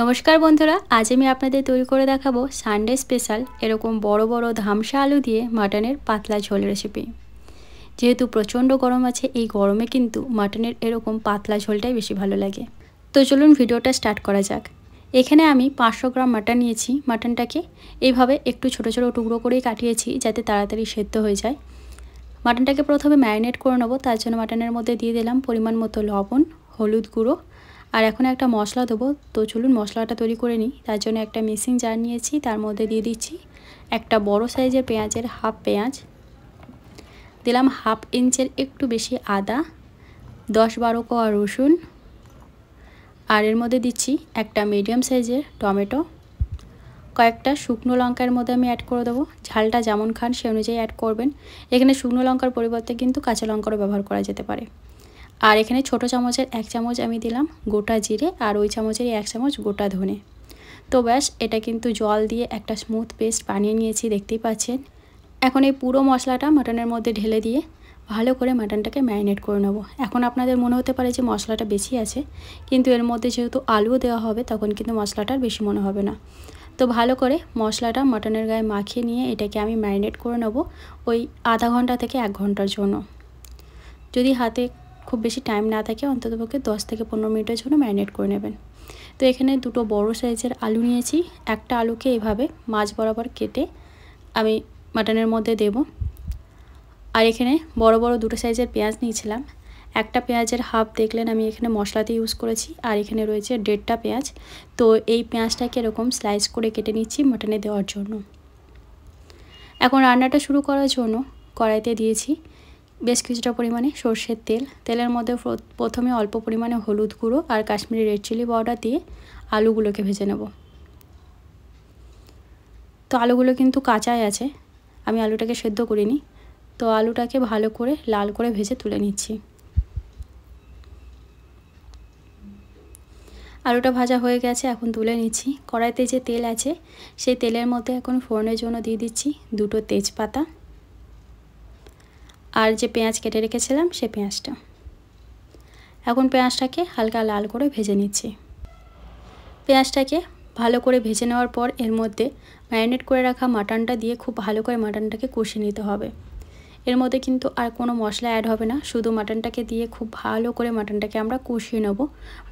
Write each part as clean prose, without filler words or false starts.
নমস্কার বন্ধুরা, আজ আমি আপনাদের তৈরি করে দেখাবো সানডে স্পেশাল এরকম বড় বড় ধামসা আলু দিয়ে মাটনের পাতলা ঝোল রেসিপি। যেহেতু প্রচণ্ড গরম আছে, এই গরমে কিন্তু মাটনের এরকম পাতলা ঝোলটাই বেশি ভালো লাগে। তো চলুন ভিডিওটা স্টার্ট করা যাক। এখানে আমি 500 গ্রাম মাটন নিয়েছি। মাটনটাকে এইভাবে একটু ছোট ছোট টুকরো করেই কাটিয়েছি যাতে তাড়াতাড়ি সেদ্ধ হয়ে যায়। মাটনটাকে প্রথমে ম্যারিনেট করে নেবো। তার জন্য মাটনের মধ্যে দিয়ে দিলাম পরিমাণ মতো লবণ, হলুদ গুঁড়ো, আর এখন একটা মশলা দেবো। তো চলুন মশলাটা তৈরি করে নিই। তার জন্য একটা মিক্সিং জার নিয়েছি, তার মধ্যে দিয়ে দিচ্ছি একটা বড় সাইজের পেঁয়াজের হাফ পেঁয়াজ, দিলাম হাফ ইঞ্চের একটু বেশি আদা, 10-12 কোয়া রসুন, আর এর মধ্যে দিচ্ছি একটা মিডিয়াম সাইজের টমেটো, কয়েকটা শুকনো লঙ্কার মধ্যে আমি অ্যাড করে দেবো। ঝালটা যেমন খান সে অনুযায়ী অ্যাড করবেন। এখানে শুকনো লঙ্কার পরিবর্তে কিন্তু কাঁচা লঙ্কারও ব্যবহার করা যেতে পারে। আর এখানে ছোটো চামচের 1 চামচ আমি দিলাম গোটা জিরে, আর ওই চামচেরই 1 চামচ গোটা ধনে। তো ব্যাস, এটা কিন্তু জল দিয়ে একটা স্মুথ পেস্ট বানিয়ে নিয়েছি, দেখতেই পাচ্ছেন। এখন এই পুরো মশলাটা মাটনের মধ্যে ঢেলে দিয়ে ভালো করে মাটনটাকে ম্যারিনেট করে নেব। এখন আপনাদের মনে হতে পারে যে মশলাটা বেশি আছে, কিন্তু এর মধ্যে যেহেতু আলুও দেওয়া হবে তখন কিন্তু মশলাটার বেশি মনে হবে না। তো ভালো করে মশলাটা মাটনের গায়ে মাখিয়ে নিয়ে এটাকে আমি ম্যারিনেট করে নেব ওই আধা ঘন্টা থেকে 1 ঘন্টার জন্য। যদি হাতে খুব বেশি টাইম না থাকে অন্ততপক্ষে 10 থেকে 15 মিনিটের জন্য ম্যারিনেট করে নেবেন। তো এখানে দুটো বড় সাইজের আলু নিয়েছি। একটা আলুকে এইভাবে মাঝ বরাবর কেটে আমি মাটনের মধ্যে দেব। আর এখানে বড় বড় দুটো সাইজের পেঁয়াজ নিয়েছিলাম। একটা পেঁয়াজের হাফ দেখলেন আমি এখানে মশলাতে ইউজ করেছি, আর এখানে রয়েছে 1.5টা পেঁয়াজ। তো এই পেঁয়াজটাকে এরকম স্লাইস করে কেটে নিচ্ছি মাটনে দেওয়ার জন্য। এখন রান্নাটা শুরু করার জন্য কড়াইতে দিয়েছি বেশ কিছুটা পরিমাণে সর্ষের তেল। তেলের মধ্যে প্রথমে অল্প পরিমাণে হলুদ গুঁড়ো আর কাশ্মীরি রেড চিলি পাউডার দিয়ে আলুগুলোকে ভেজে নেব। তো আলুগুলো কিন্তু কাঁচাই আছে, আমি আলুটাকে সেদ্ধ করিনি। তো আলুটাকে ভালো করে লাল করে ভেজে তুলে নিচ্ছি। আলুটা ভাজা হয়ে গেছে, এখন তুলে নিচ্ছি। কড়াইতে যে তেল আছে সেই তেলের মধ্যে এখন ফোড়নের জন্য দিয়ে দিচ্ছি 2টো তেজপাতা, আর যে পেঁয়াজ কেটে রেখেছিলাম সে পেঁয়াজটা। এখন পেঁয়াজটাকে হালকা লাল করে ভেজে নিচ্ছি। পেঁয়াজটাকে ভালো করে ভেজে নেওয়ার পর এর মধ্যে ম্যারিনেট করে রাখা মাটনটা দিয়ে খুব ভালো করে মাটনটাকে কষিয়ে নিতে হবে। এর মধ্যে কিন্তু আর কোনো মশলা অ্যাড হবে না, শুধু মাটনটাকে দিয়ে খুব ভালো করে মাটনটাকে আমরা কষিয়ে নেব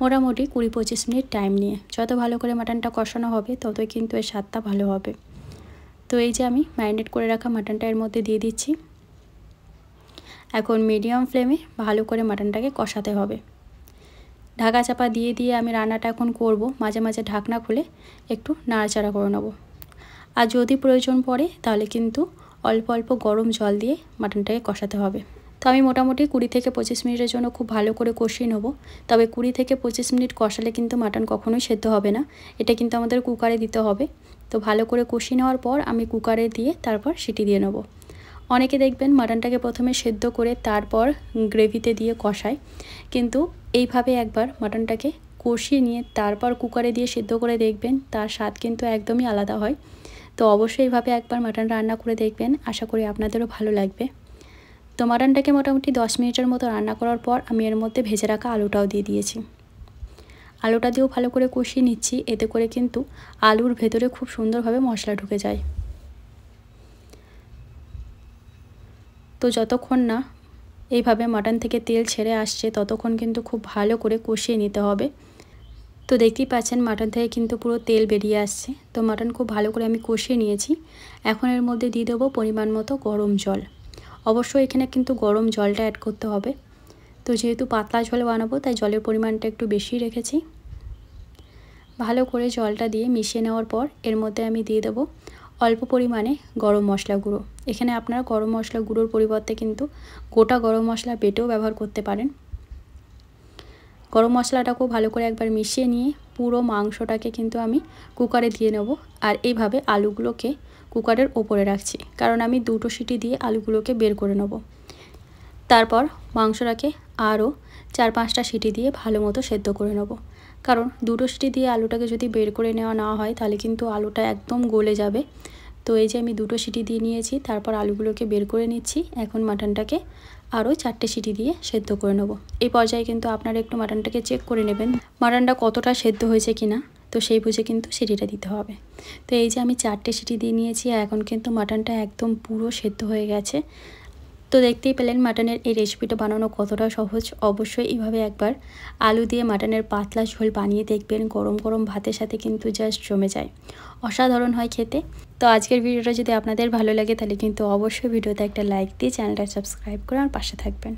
মোটামুটি 20-25 মিনিট টাইম নিয়ে। যত ভালো করে মাটনটা কষানো হবে ততই কিন্তু এর স্বাদটা ভালো হবে। তো এই যে আমি ম্যারিনেট করে রাখা মাটনটা এর মধ্যে দিয়ে দিচ্ছি। এখন মিডিয়াম ফ্লেমে ভালো করে মাটনটাকে কষাতে হবে। ঢাকা চাপা দিয়ে দিয়ে আমি রান্নাটা এখন করব। মাঝে মাঝে ঢাকনা খুলে একটু নাড়াচাড়া করে নেব। আর যদি প্রয়োজন পড়ে তাহলে কিন্তু অল্প অল্প গরম জল দিয়ে মাটনটাকে কষাতে হবে। তো আমি মোটামুটি 20 থেকে 25 মিনিটের জন্য খুব ভালো করে কষিয়ে নেব। তবে 20 থেকে 25 মিনিট কষালে কিন্তু মাটন কখনোই সেদ্ধ হবে না, এটা কিন্তু আমাদের কুকারে দিতে হবে। তো ভালো করে কষিয়ে নেওয়ার পর আমি কুকারে দিয়ে তারপর সিটি দিয়ে নেব। অনেকে দেখবেন মাটনটাকে প্রথমে সেদ্ধ করে তারপর গ্রেভিতে দিয়ে কষায়, কিন্তু এইভাবে একবার মাটনটাকে কষিয়ে নিয়ে তারপর কুকারে দিয়ে সেদ্ধ করে দেখবেন, তার স্বাদ কিন্তু একদমই আলাদা হয়। তো অবশ্যই এইভাবে একবার মাটন রান্না করে দেখবেন, আশা করি আপনাদেরও ভালো লাগবে। তো মাটনটাকে মোটামুটি 10 মিনিটের মতো রান্না করার পর আমি এর মধ্যে ভেজে রাখা আলুটাও দিয়ে দিয়েছি। আলুটা দিয়েও ভালো করে কষিয়ে নিচ্ছি, এতে করে কিন্তু আলুর ভেতরে খুব সুন্দরভাবে মশলা ঢুকে যায়। তো যতক্ষণ না এইভাবে মাটন থেকে তেল ছেড়ে আসছে ততক্ষণ কিন্তু খুব ভালো করে কষিয়ে নিতে হবে। তো দেখতেই পাচ্ছেন মাটন থেকে কিন্তু পুরো তেল বেরিয়ে আসছে। তো মাটন খুব ভালো করে আমি কষিয়ে নিয়েছি। এখন এর মধ্যে দিয়ে দেবো পরিমাণ মতো গরম জল। অবশ্যই এখানে কিন্তু গরম জলটা অ্যাড করতে হবে। তো যেহেতু পাতলা ঝোল বানাবো তাই জলের পরিমাণটা একটু বেশি রেখেছি। ভালো করে জলটা দিয়ে মিশিয়ে নেওয়ার পর এর মধ্যে আমি দিয়ে দেবো অল্প পরিমাণে গরম মশলা গুঁড়ো। এখানে আপনারা গরম মশলা গুঁড়োর পরিবর্তে কিন্তু গোটা গরম মশলা বেটেও ব্যবহার করতে পারেন। গরম মশলাটাকেও ভালো করে একবার মিশিয়ে নিয়ে পুরো মাংসটাকে কিন্তু আমি কুকারে দিয়ে নেব। আর এইভাবে আলুগুলোকে কুকারের ওপরে রাখছি, কারণ আমি 2টো সিটি দিয়ে আলুগুলোকে বের করে নেব। তারপর মাংসটাকে আরও 4-5টা সিটি দিয়ে ভালো মতো সেদ্ধ করে নেব, কারণ 2টো সিটি দিয়ে আলুটাকে যদি বের করে নেওয়া না হয় তাহলে কিন্তু আলুটা একদম গলে যাবে। তো এই যে আমি 2টো সিটি দিয়ে নিয়েছি, তারপর আলুগুলোকে বের করে নিচ্ছি। এখন মাটনটাকে আরও 4টে সিটি দিয়ে সেদ্ধ করে নেব। এই পর্যায়ে কিন্তু আপনারা একটু মাটনটাকে চেক করে নেবেন মাটনটা কতটা সেদ্ধ হয়েছে কিনা। তো সেই বুঝে কিন্তু সিটিটা দিতে হবে। তো এই যে আমি 4টে সিটি দিয়ে নিয়েছি, এখন কিন্তু মাটনটা একদম পুরো সেদ্ধ হয়ে গেছে। তো দেখতেই পেলেন মাটনের এই রেসিপিটা বানানো কতটা সহজ। অবশ্যই এইভাবে একবার আলু দিয়ে মাটনের পাতলা ঝোল বানিয়ে দেখবেন, গরম গরম ভাতের সাথে কিন্তু জাস্ট জমে যায়, অসাধারণ হয় খেতে। তো আজকের ভিডিওটা যদি আপনাদের ভালো লাগে তাহলে কিন্তু অবশ্যই ভিডিওতে একটা লাইক দিয়ে চ্যানেলটা সাবস্ক্রাইব করে আমার পাশে থাকবেন।